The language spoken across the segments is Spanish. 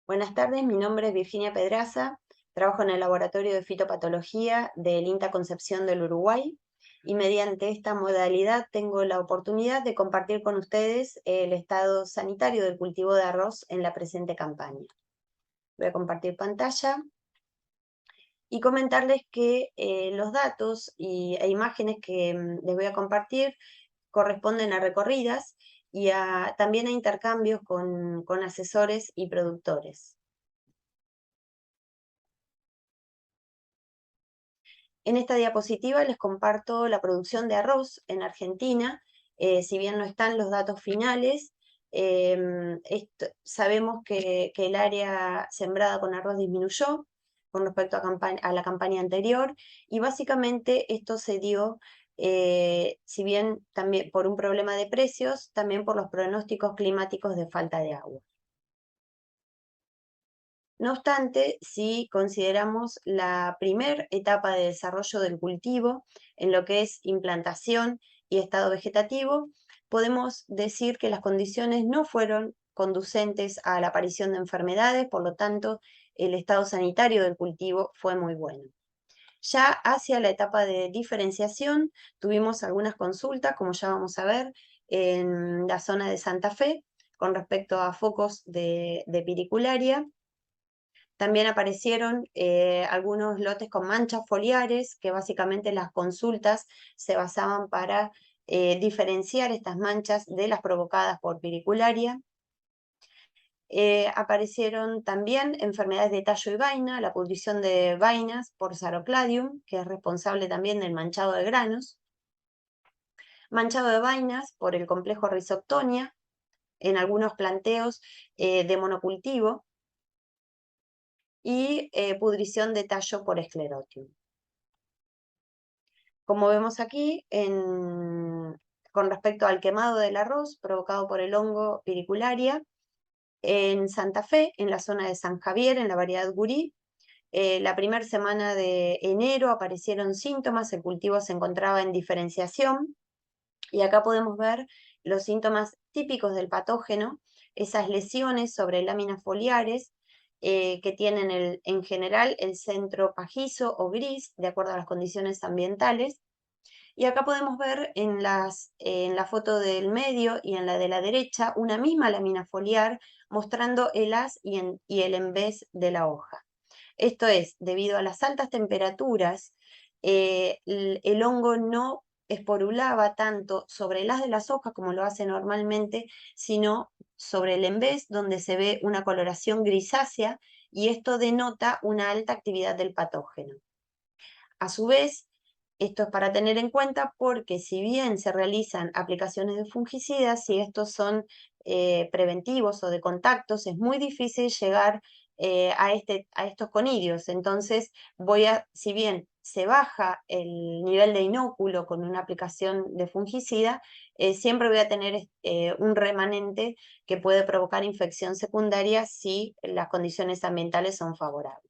Buenas tardes, mi nombre es Virginia Pedraza, trabajo en el Laboratorio de Fitopatología del INTA Concepción del Uruguay y mediante esta modalidad tengo la oportunidad de compartir con ustedes el estado sanitario del cultivo de arroz en la presente campaña. Voy a compartir pantalla y comentarles que los datos e imágenes que les voy a compartir corresponden a recorridas y también a intercambios con asesores y productores. En esta diapositiva les comparto la producción de arroz en Argentina. Si bien no están los datos finales, sabemos que el área sembrada con arroz disminuyó con respecto a la campaña anterior, y básicamente esto se dio, si bien también por un problema de precios, también por los pronósticos climáticos de falta de agua. No obstante, si consideramos la primera etapa de desarrollo del cultivo en lo que es implantación y estado vegetativo, podemos decir que las condiciones no fueron conducentes a la aparición de enfermedades, por lo tanto, el estado sanitario del cultivo fue muy bueno. Ya hacia la etapa de diferenciación tuvimos algunas consultas, como ya vamos a ver, en la zona de Santa Fe, con respecto a focos de piricularia. También aparecieron algunos lotes con manchas foliares, que básicamente las consultas se basaban para diferenciar estas manchas de las provocadas por piricularia. Aparecieron también enfermedades de tallo y vaina, la pudrición de vainas por Sarocladium, que es responsable también del manchado de granos. Manchado de vainas por el complejo Rhizoctonia, en algunos planteos de monocultivo, y pudrición de tallo por Sclerotium. Como vemos aquí, con respecto al quemado del arroz provocado por el hongo piricularia, en Santa Fe, en la zona de San Javier, en la variedad Gurí, la primera semana de enero aparecieron síntomas, el cultivo se encontraba en diferenciación, y acá podemos ver los síntomas típicos del patógeno, esas lesiones sobre láminas foliares, que tienen en general el centro pajizo o gris, de acuerdo a las condiciones ambientales. Y acá podemos ver en la foto del medio y en la de la derecha una misma lámina foliar mostrando el haz y el envés de la hoja. Esto es, debido a las altas temperaturas, el hongo no esporulaba tanto sobre el haz de las hojas como lo hace normalmente, sino sobre el envés, donde se ve una coloración grisácea, y esto denota una alta actividad del patógeno. A su vez, esto es para tener en cuenta porque si bien se realizan aplicaciones de fungicidas, si estos son preventivos o de contactos, es muy difícil llegar a estos conidios. Entonces, si bien se baja el nivel de inóculo con una aplicación de fungicida, siempre voy a tener un remanente que puede provocar infección secundaria si las condiciones ambientales son favorables.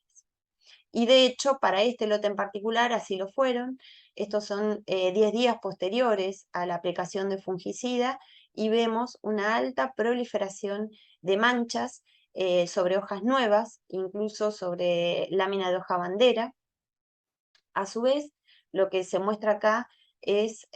Y de hecho, para este lote en particular, así lo fueron. Estos son 10 días posteriores a la aplicación de fungicida, y vemos una alta proliferación de manchas sobre hojas nuevas, incluso sobre lámina de hoja bandera. A su vez, lo que se muestra acá es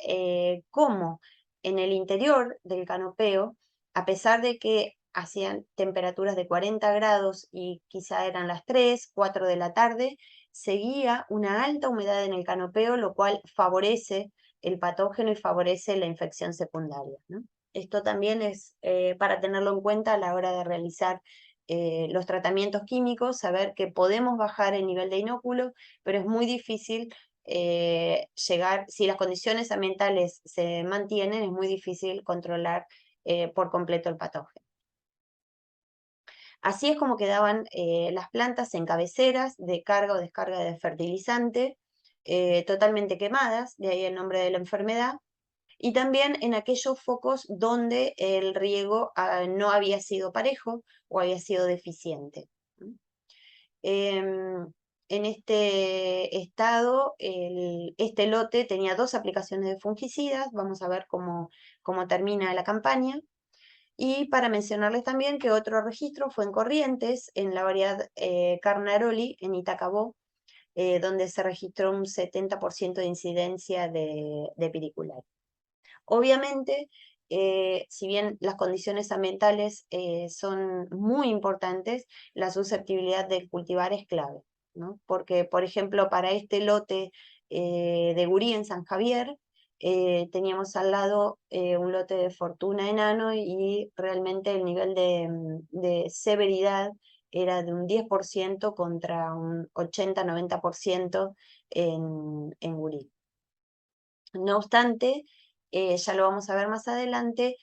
cómo en el interior del canopeo, a pesar de que hacían temperaturas de 40 grados y quizá eran las 3, 4 de la tarde, seguía una alta humedad en el canopeo, lo cual favorece el patógeno y favorece la infección secundaria, ¿no? Esto también es para tenerlo en cuenta a la hora de realizar los tratamientos químicos, saber que podemos bajar el nivel de inóculo, pero es muy difícil llegar, si las condiciones ambientales se mantienen, es muy difícil controlar por completo el patógeno. Así es como quedaban las plantas en cabeceras de carga o descarga de fertilizante, totalmente quemadas, de ahí el nombre de la enfermedad, y también en aquellos focos donde el riego no había sido parejo o había sido deficiente. En este estado, este lote tenía 2 aplicaciones de fungicidas. Vamos a ver cómo termina la campaña. Y para mencionarles también que otro registro fue en Corrientes, en la variedad Carnaroli, en Itacabó, donde se registró un 70% de incidencia de piricular. Obviamente, si bien las condiciones ambientales son muy importantes, la susceptibilidad del cultivar es clave, ¿no? Porque, por ejemplo, para este lote de Gurí en San Javier, teníamos al lado un lote de Fortuna enano y realmente el nivel de severidad era de un 10% contra un 80-90% en Gurí. No obstante, ya lo vamos a ver más adelante,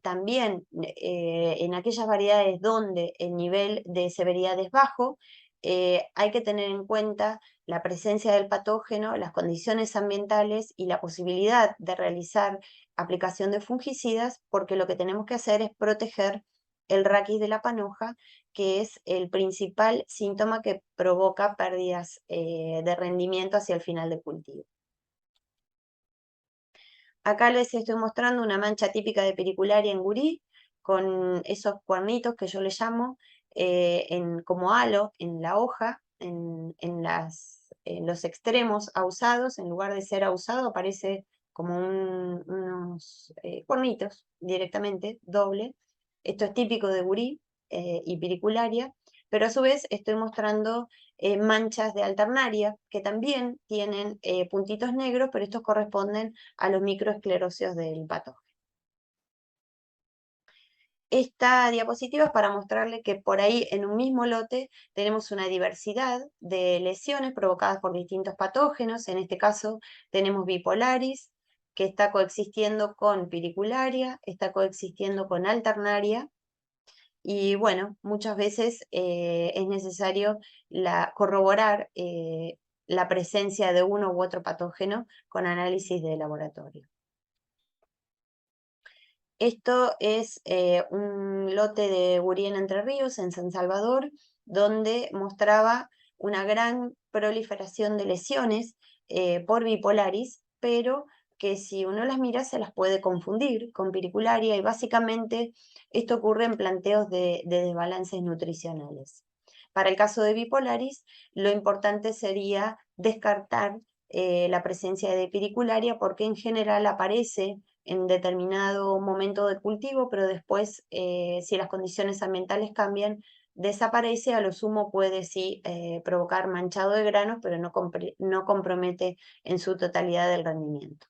también en aquellas variedades donde el nivel de severidad es bajo, hay que tener en cuenta la presencia del patógeno, las condiciones ambientales y la posibilidad de realizar aplicación de fungicidas, porque lo que tenemos que hacer es proteger el raquis de la panoja, que es el principal síntoma que provoca pérdidas de rendimiento hacia el final del cultivo. Acá les estoy mostrando una mancha típica de pericularia en gurí, con esos cuernitos que yo le llamo, como halo en la hoja, en los extremos ausados, en lugar de ser ausado aparece como unos cuernitos directamente, doble. Esto es típico de gurí y pericularia, pero a su vez estoy mostrando manchas de alternaria que también tienen puntitos negros, pero estos corresponden a los microesclerosios del patógeno. Esta diapositiva es para mostrarle que por ahí en un mismo lote tenemos una diversidad de lesiones provocadas por distintos patógenos. En este caso tenemos bipolaris, que está coexistiendo con piricularia, está coexistiendo con alternaria. Y bueno, muchas veces es necesario corroborar la presencia de uno u otro patógeno con análisis de laboratorio. Esto es un lote de gurí en Entre Ríos, en San Salvador, donde mostraba una gran proliferación de lesiones por bipolaris, pero que si uno las mira se las puede confundir con piricularia, y básicamente esto ocurre en planteos de desbalances nutricionales. Para el caso de bipolaris, lo importante sería descartar la presencia de piricularia, porque en general aparece en determinado momento de cultivo, pero después, si las condiciones ambientales cambian, desaparece. A lo sumo puede sí provocar manchado de granos, pero no compromete en su totalidad el rendimiento.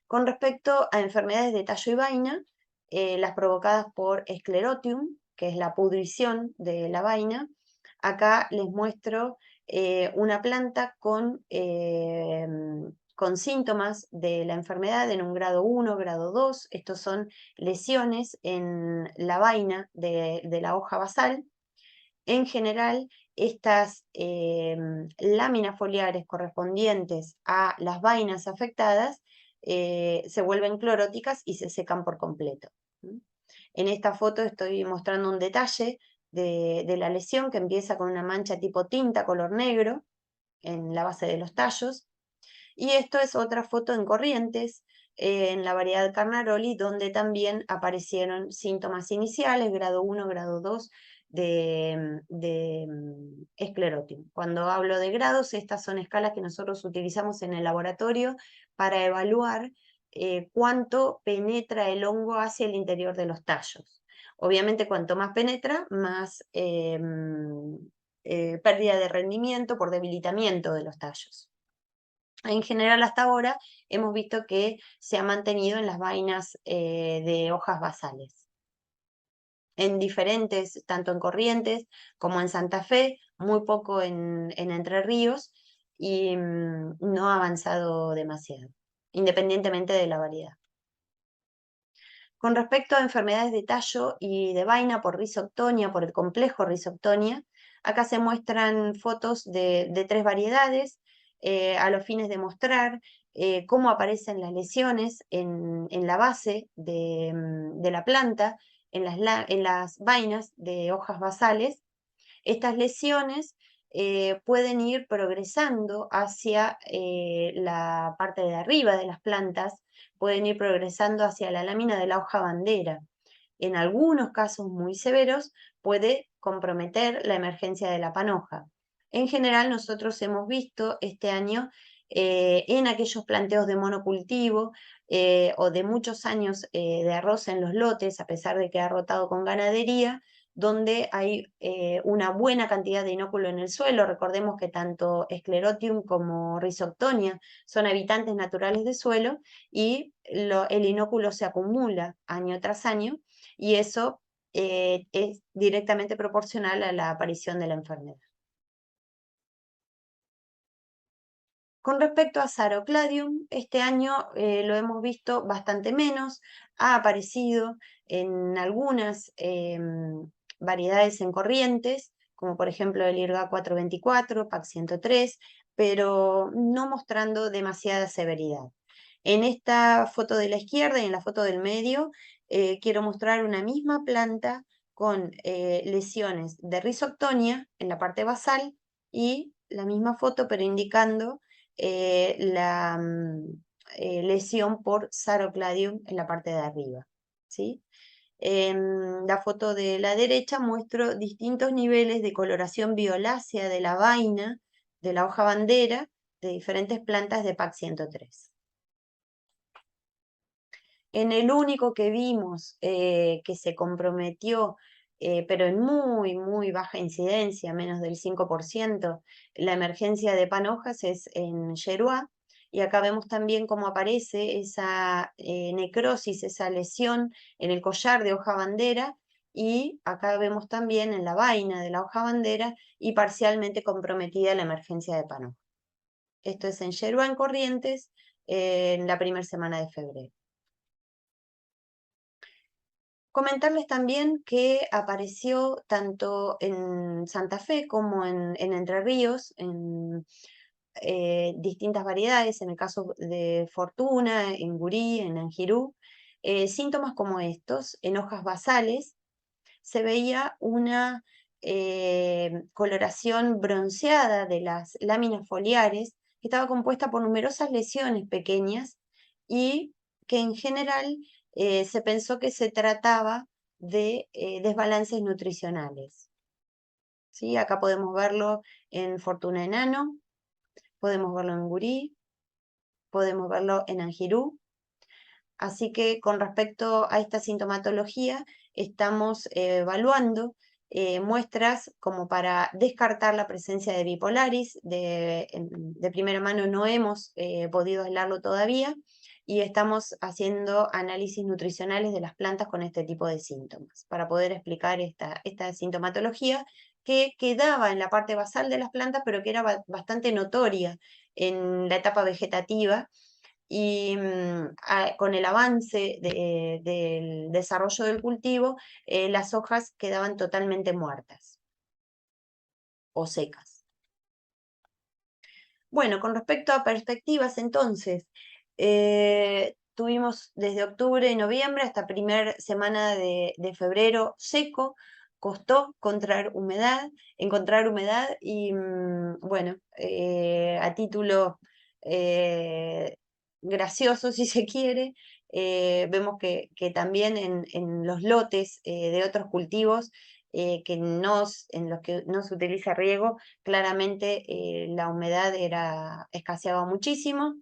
Con respecto a enfermedades de tallo y vaina, las provocadas por Sclerotium, que es la pudrición de la vaina, acá les muestro una planta con síntomas de la enfermedad en un grado 1, grado 2. Estos son lesiones en la vaina de la hoja basal. En general, estas láminas foliares correspondientes a las vainas afectadas se vuelven cloróticas y se secan por completo. En esta foto estoy mostrando un detalle de la lesión, que empieza con una mancha tipo tinta color negro en la base de los tallos. Y esto es otra foto en Corrientes, en la variedad Carnaroli, donde también aparecieron síntomas iniciales, grado 1, grado 2, de esclerotium. Cuando hablo de grados, estas son escalas que nosotros utilizamos en el laboratorio para evaluar cuánto penetra el hongo hacia el interior de los tallos. Obviamente, cuanto más penetra, más pérdida de rendimiento por debilitamiento de los tallos. En general, hasta ahora hemos visto que se ha mantenido en las vainas de hojas basales. En diferentes, tanto en Corrientes como en Santa Fe, muy poco en Entre Ríos, y no ha avanzado demasiado, independientemente de la variedad. Con respecto a enfermedades de tallo y de vaina por Rhizoctonia, por el complejo Rhizoctonia, acá se muestran fotos de 3 variedades, a los fines de mostrar cómo aparecen las lesiones en la base de la planta, en las vainas de hojas basales. Estas lesiones pueden ir progresando hacia la parte de arriba de las plantas, pueden ir progresando hacia la lámina de la hoja bandera. En algunos casos muy severos puede comprometer la emergencia de la panoja. En general nosotros hemos visto este año en aquellos planteos de monocultivo o de muchos años de arroz en los lotes, a pesar de que ha rotado con ganadería, donde hay una buena cantidad de inóculo en el suelo. Recordemos que tanto Sclerotium como Rhizoctonia son habitantes naturales de suelo y el inóculo se acumula año tras año y eso es directamente proporcional a la aparición de la enfermedad. Con respecto a Sarocladium, este año lo hemos visto bastante menos, ha aparecido en algunas variedades en corrientes, como por ejemplo el IRGA 424, PAC 103, pero no mostrando demasiada severidad. En esta foto de la izquierda y en la foto del medio quiero mostrar una misma planta con lesiones de Rhizoctonia en la parte basal y la misma foto pero indicando la lesión por Sarocladium en la parte de arriba, ¿sí? En la foto de la derecha muestro distintos niveles de coloración violácea de la vaina, de la hoja bandera, de diferentes plantas de PAC 103. En el único que vimos que se comprometió, pero en muy baja incidencia, menos del 5%, la emergencia de panojas es en Yeruá, y acá vemos también cómo aparece esa necrosis, esa lesión en el collar de hoja bandera, y acá vemos también en la vaina de la hoja bandera y parcialmente comprometida la emergencia de panoja. Esto es en Yeruá, en Corrientes, en la primera semana de febrero. Comentarles también que apareció tanto en Santa Fe como en Entre Ríos, en distintas variedades, en el caso de Fortuna, en Gurí, en Anjirú, síntomas como estos, en hojas basales, se veía una coloración bronceada de las láminas foliares, que estaba compuesta por numerosas lesiones pequeñas y que en general se pensó que se trataba de desbalances nutricionales. ¿Sí? Acá podemos verlo en Fortuna Enano, podemos verlo en Gurí, podemos verlo en Anjirú. Así que con respecto a esta sintomatología, estamos evaluando muestras como para descartar la presencia de bipolaris. De primera mano no hemos podido aislarlo todavía y estamos haciendo análisis nutricionales de las plantas con este tipo de síntomas para poder explicar esta sintomatología que quedaba en la parte basal de las plantas, pero que era bastante notoria en la etapa vegetativa y con el avance del desarrollo del cultivo, las hojas quedaban totalmente muertas o secas. Bueno, con respecto a perspectivas, entonces, tuvimos desde octubre y noviembre hasta primera semana de febrero seco, costó encontrar humedad y, bueno, a título gracioso, si se quiere, vemos que también en los lotes de otros cultivos en los que no se utiliza riego, claramente la humedad escaseaba muchísimo.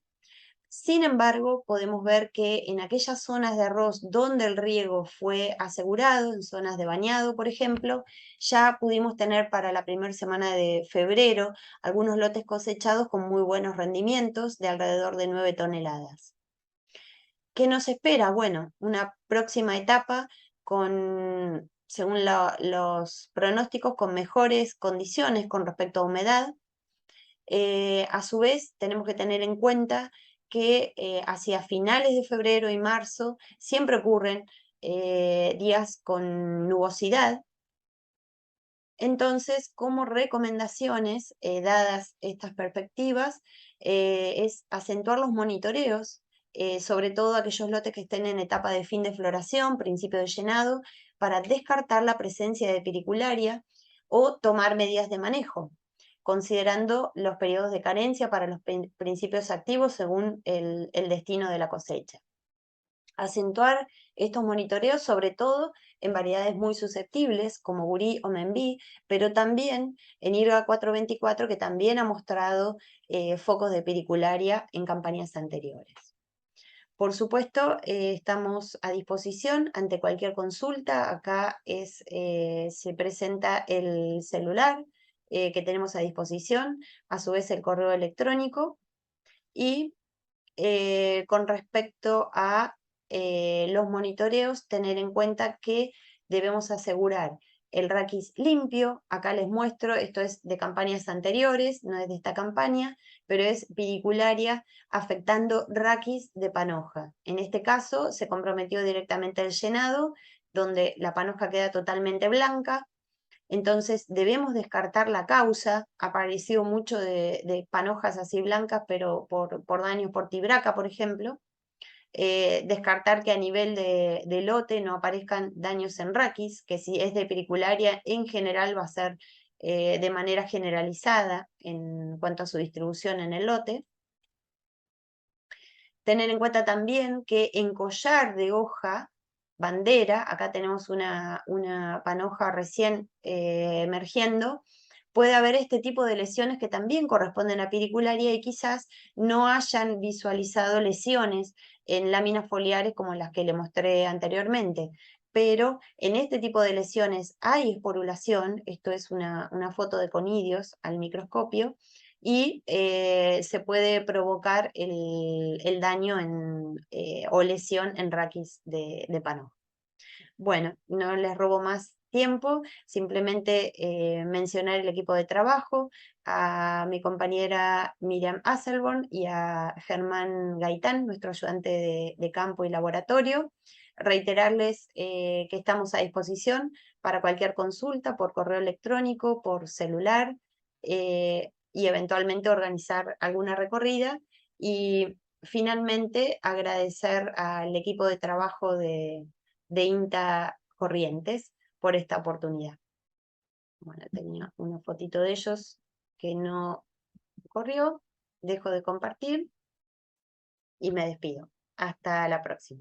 Sin embargo, podemos ver que en aquellas zonas de arroz donde el riego fue asegurado, en zonas de bañado, por ejemplo, ya pudimos tener para la primera semana de febrero algunos lotes cosechados con muy buenos rendimientos de alrededor de 9 toneladas. ¿Qué nos espera? Bueno, una próxima etapa según los pronósticos, con mejores condiciones con respecto a humedad. A su vez, tenemos que tener en cuenta que hacia finales de febrero y marzo siempre ocurren días con nubosidad. Entonces, como recomendaciones, dadas estas perspectivas, es acentuar los monitoreos, sobre todo aquellos lotes que estén en etapa de fin de floración, principio de llenado, para descartar la presencia de piricularia o tomar medidas de manejo, considerando los periodos de carencia para los principios activos según el destino de la cosecha. Acentuar estos monitoreos, sobre todo en variedades muy susceptibles, como Gurí o Menví, pero también en IRGA 424, que también ha mostrado focos de piricularia en campañas anteriores. Por supuesto, estamos a disposición ante cualquier consulta. Acá se presenta el celular que tenemos a disposición, a su vez el correo electrónico, y con respecto a los monitoreos, tener en cuenta que debemos asegurar el raquis limpio. Acá les muestro, esto es de campañas anteriores, no es de esta campaña, pero es piricularia afectando raquis de panoja. En este caso se comprometió directamente el llenado, donde la panoja queda totalmente blanca. Entonces debemos descartar la causa. Ha aparecido mucho de panojas así blancas, pero por daños por tibraca, por ejemplo. Descartar que a nivel de lote no aparezcan daños en raquis, que si es de piricularia en general va a ser de manera generalizada en cuanto a su distribución en el lote. Tener en cuenta también que en collar de hoja bandera, acá tenemos una panoja recién emergiendo, puede haber este tipo de lesiones que también corresponden a piricularia y quizás no hayan visualizado lesiones en láminas foliares como las que le mostré anteriormente. Pero en este tipo de lesiones hay esporulación, esto es una foto de conidios al microscopio, y se puede provocar el daño o lesión en raquis de panoja. Bueno, no les robo más tiempo, simplemente mencionar el equipo de trabajo, a mi compañera Miriam Asselborn y a Germán Gaitán, nuestro ayudante de campo y laboratorio. Reiterarles que estamos a disposición para cualquier consulta por correo electrónico, por celular, y eventualmente organizar alguna recorrida. Y finalmente agradecer al equipo de trabajo de INTA Corrientes por esta oportunidad. Bueno, tenía una fotito de ellos que no corrió. Dejo de compartir y me despido. Hasta la próxima.